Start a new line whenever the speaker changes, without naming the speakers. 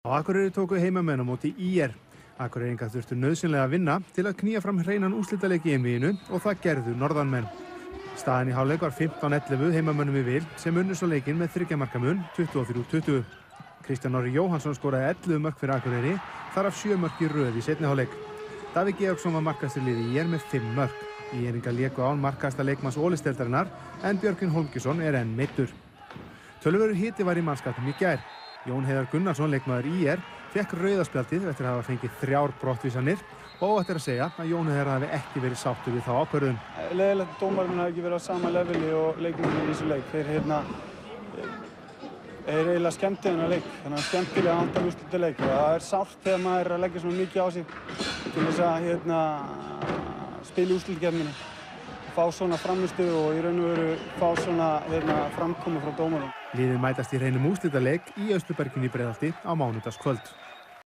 Á Akureyri tóku heimamenn á móti ÍR. Akureyringar þurftu nauðsynlega að vinna til að knýja fram hreinan úrslitaleik í einvíginu og það gerðu norðanmenn. Staðan í hálfleik var 15-11 heimamönnum í vil sem unnu svo leikinn með 3 marka mun 23-20. Kristján Orri Jóhannsson skoraði 11 mörk fyrir Akureyri, þar af 7 mörk í röð í seinni hálfleik. Davíð Georgsson var markahæstur liði ÍR með 5 mörk. ÍR-ingar léku án markahæsta leikmanns Óli-deildarinnar en Björgvin Hólmgeirsson er enn meiddur. Töluverður hiti var í mannskapnum í gær. Jón Heiðar Gunnarsson, leikmaður ÍR, fékk rauða spjaldið eftir að hafa fengið 3 brottvísanir og eftir að segja að Jón Heiðar hafi ekki verið sáttur við þá ákvörðun.
Leiðilegt að dómarinn hafi ekki verið á sama leveli og leikmennirnir í þessu leik. Þeir eiginlega skemmtu þennan leik, þannig að skemmtilega handað úrslitaleik. Það er sárt þegar maður er að leggja svona mikið á sig til þess að spila í úrslitakeppninni. Fá svona frammistöðu og í raun og veru fá svona framkomu frá dómarum.
Liðin mætast í hreinum úrslitaleik í Austurberginu í Breiðholti á mánudagskvöld.